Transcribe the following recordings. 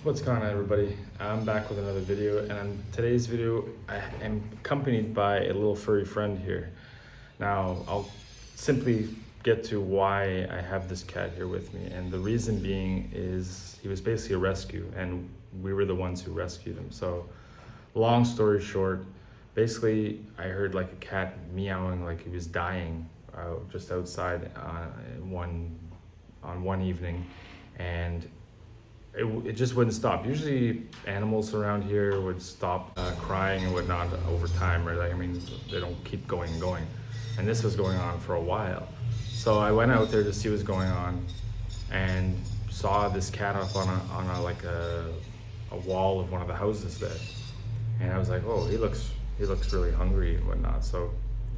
What's going on, everybody? I'm back with another video, and on today's video I am accompanied by a little furry friend here. Now I'll simply get to why I have this cat here with me, and the reason being is he was basically a rescue and we were the ones who rescued him. So long story short, basically I heard like a cat meowing like he was dying just outside on one evening, and it just wouldn't stop. Usually animals around here would stop crying and whatnot over time, right? Like, I mean, they don't keep going and going. And this was going on for a while. So I went out there to see what's going on and saw this cat up on a wall of one of the houses there. And I was like, oh, he looks really hungry and whatnot. So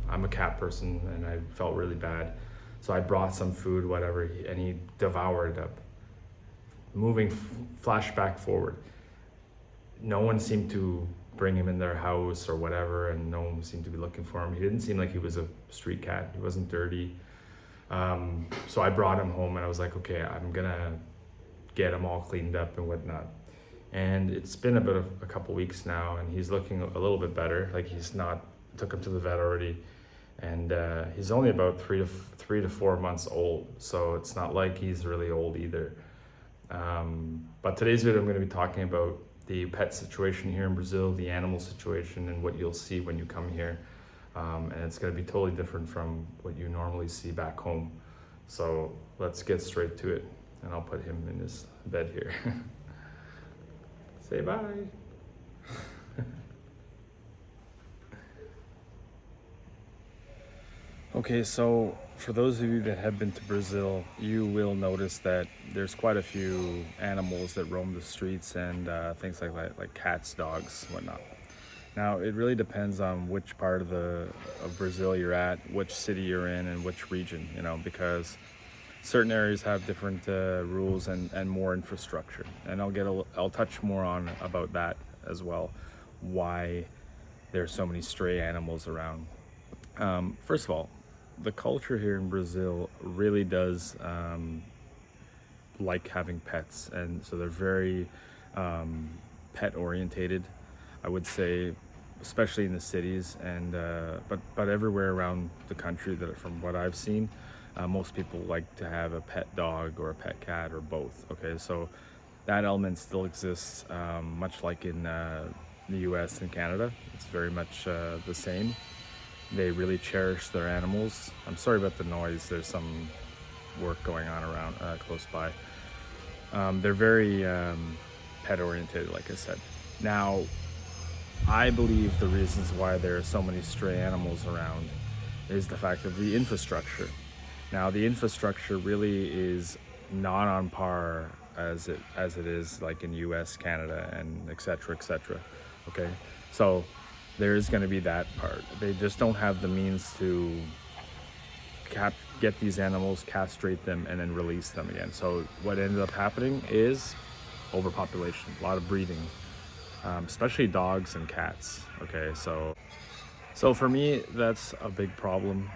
I'm a cat person and I felt really bad. So I brought some food, whatever, and he devoured it up. Moving flashback forward, no one seemed to bring him in their house or whatever, and no one seemed to be looking for him. He didn't seem like he was a street cat. He wasn't dirty. So I brought him home and I was like, okay, I'm gonna get him all cleaned up and whatnot. And it's been about a couple weeks now, and he's looking a little bit better. Like, he's not, took him to the vet already, and he's only about 3 to 4 months old. So it's not like he's really old either. But today's video, I'm going to be talking about the pet situation here in Brazil, the animal situation, and what you'll see when you come here. And it's going to be totally different from what you normally see back home. So let's get straight to it, and I'll put him in his bed here. Say bye. Okay, so for those of you that have been to Brazil, you will notice that there's quite a few animals that roam the streets and things like that, like cats, dogs, whatnot. Now, it really depends on which part of Brazil you're at, which city you're in, and which region, because certain areas have different rules and more infrastructure. And I'll touch more on about that as well, why there's so many stray animals around. First of all, the culture here in Brazil really does like having pets, and so they're very pet orientated, I would say, especially in the cities, and but everywhere around the country, that from what I've seen, most people like to have a pet dog or a pet cat or both. Okay, so that element still exists, much like in the US and Canada. It's very much the same. They really cherish their animals. I'm sorry about the noise. There's some work going on around close by. They're very pet oriented, like I said. Now, I believe the reasons why there are so many stray animals around is the fact of the infrastructure. Now, the infrastructure really is not on par as it is like in US, Canada, and et cetera, et cetera. Okay, so there is going to be that part. They just don't have the means to get these animals, castrate them, and then release them again. So what ended up happening is overpopulation, a lot of breeding, especially dogs and cats. Okay, so for me, that's a big problem.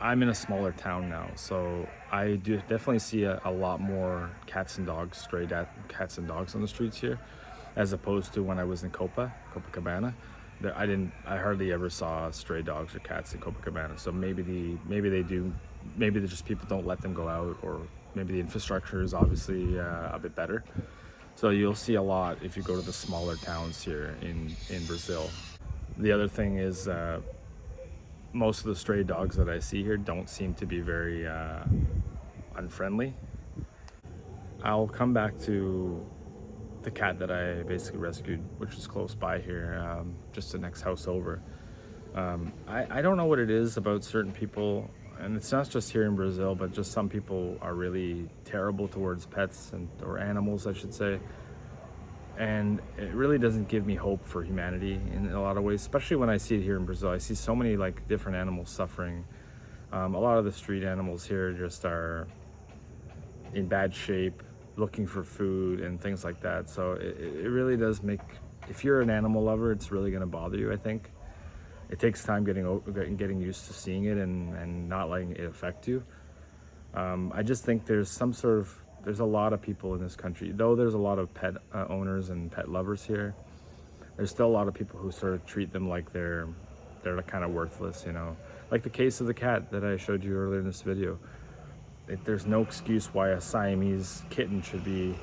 I'm in a smaller town now, so I do definitely see a lot more cats and dogs, stray cats and dogs on the streets here, as opposed to when I was in Copacabana. I hardly ever saw stray dogs or cats in Copacabana. So maybe they do, maybe just people don't let them go out, or maybe the infrastructure is obviously a bit better. So you'll see a lot if you go to the smaller towns here in Brazil. The other thing is most of the stray dogs that I see here don't seem to be very unfriendly. I'll come back to the cat that I basically rescued, which is close by here, just the next house over. I don't know what it is about certain people, and it's not just here in Brazil, but just some people are really terrible towards pets or animals, I should say. And it really doesn't give me hope for humanity in a lot of ways, especially when I see it here in Brazil. I see so many like different animals suffering. A lot of the street animals here just are in bad shape, looking for food and things like that. So it really does make, if you're an animal lover, it's really going to bother you, I think. It takes time getting used to seeing it and not letting it affect you. I just think there's some sort of there's a lot of people in this country, though there's a lot of pet owners and pet lovers here. There's still a lot of people who sort of treat them like they're kind of worthless, you know. Like the case of the cat that I showed you earlier in this video. There's no excuse why a Siamese kitten should be,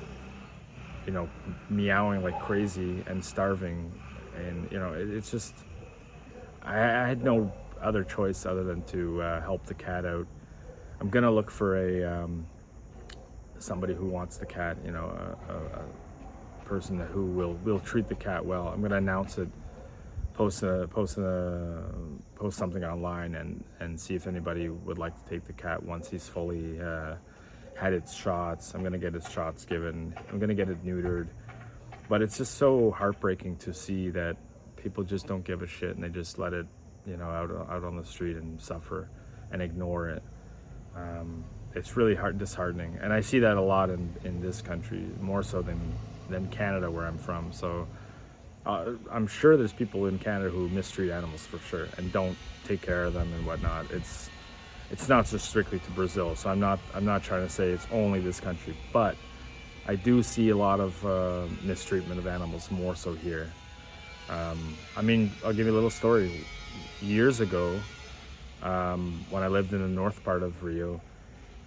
you know, meowing like crazy and starving, and you know, it's just, I had no other choice other than to help the cat out. I'm gonna look for a somebody who wants the cat, you know, a person who will treat the cat well. I'm gonna announce it, post something online, and see if anybody would like to take the cat once he's fully had its shots. I'm gonna get its shots given. I'm gonna get it neutered. But it's just so heartbreaking to see that people just don't give a shit and they just let it, you know, out on the street and suffer and ignore it. It's really disheartening, and I see that a lot in this country, more so than Canada, where I'm from. So I'm sure there's people in Canada who mistreat animals for sure and don't take care of them and whatnot. It's not just strictly to Brazil, so I'm not trying to say it's only this country, but I do see a lot of mistreatment of animals, more so here. I mean, I'll give you a little story. Years ago, when I lived in the north part of Rio,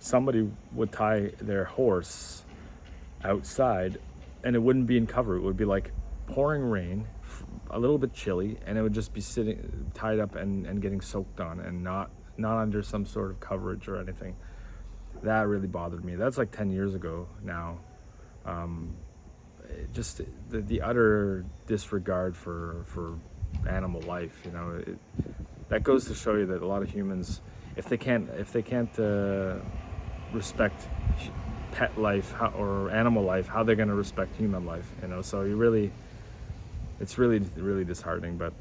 somebody would tie their horse outside and it wouldn't be in cover. It would be like pouring rain, a little bit chilly, and it would just be sitting tied up and getting soaked on, and not under some sort of coverage or anything. That really bothered me. That's like 10 years ago now. Just the utter disregard for animal life, you know, that goes to show you that a lot of humans, if they can't respect pet life or animal life, how they're going to respect human life, you know. So it's really disheartening. But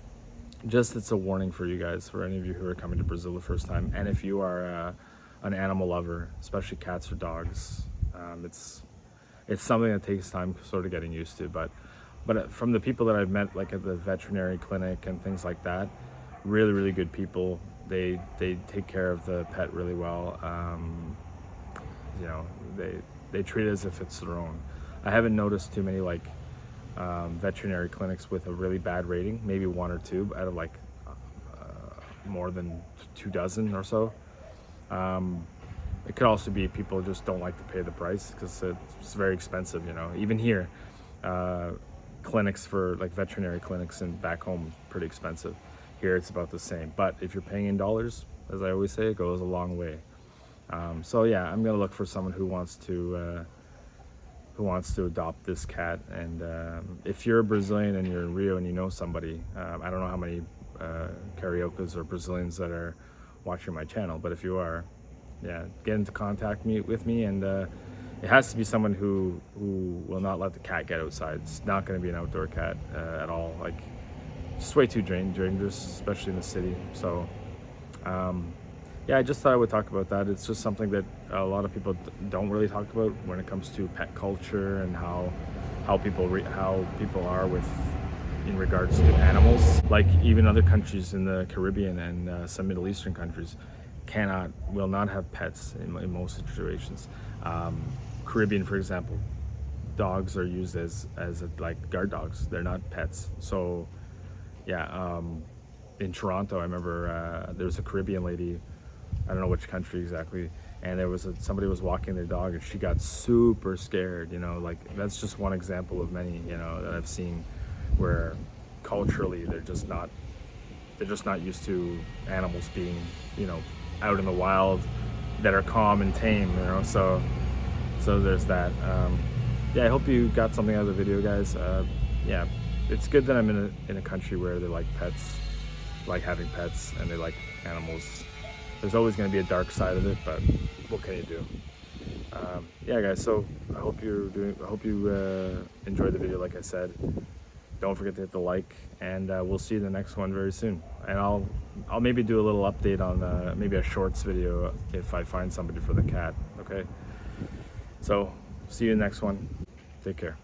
just, it's a warning for you guys, for any of you who are coming to Brazil the first time, and if you are an animal lover, especially cats or dogs, it's something that takes time sort of getting used to. But from the people that I've met, like at the veterinary clinic and things like that, really good people. They take care of the pet really well. You know, they treat it as if it's their own. I haven't noticed too many like veterinary clinics with a really bad rating, maybe one or two out of like more than 24 or so. It could also be people just don't like to pay the price because it's very expensive, you know. Even here, clinics for like veterinary clinics and back home, pretty expensive. Here it's about the same, but if you're paying in dollars, as I always say, it goes a long way. So yeah, I'm gonna look for someone who wants to adopt this cat. And if you're a Brazilian and you're in Rio and you know somebody, I don't know how many Cariocas or Brazilians that are watching my channel, but if you are, yeah, get into contact with me, and it has to be someone who will not let the cat get outside. It's not going to be an outdoor cat at all. Like, just way too dangerous, especially in the city. So yeah, I just thought I would talk about that. It's just something that a lot of people don't really talk about when it comes to pet culture and how people are with in regards to animals. Like, even other countries in the Caribbean and some Middle Eastern countries will not have pets in most situations. Caribbean, for example, dogs are used as like guard dogs. They're not pets. So yeah, in Toronto, I remember there was a Caribbean lady, I don't know which country exactly, and there was somebody was walking their dog and she got super scared, you know. Like, that's just one example of many, you know, that I've seen where culturally they're just not used to animals being, you know, out in the wild, that are calm and tame, you know. So there's that. Yeah, I hope you got something out of the video, guys. Yeah, it's good that I'm in a country where they like pets, like having pets, and they like animals. There's always going to be a dark side of it, but what can you do? Yeah, guys. So I hope you enjoyed the video. Like I said, don't forget to hit the like, and we'll see you in the next one very soon. And I'll maybe do a little update on maybe a shorts video if I find somebody for the cat. Okay. So see you in the next one. Take care.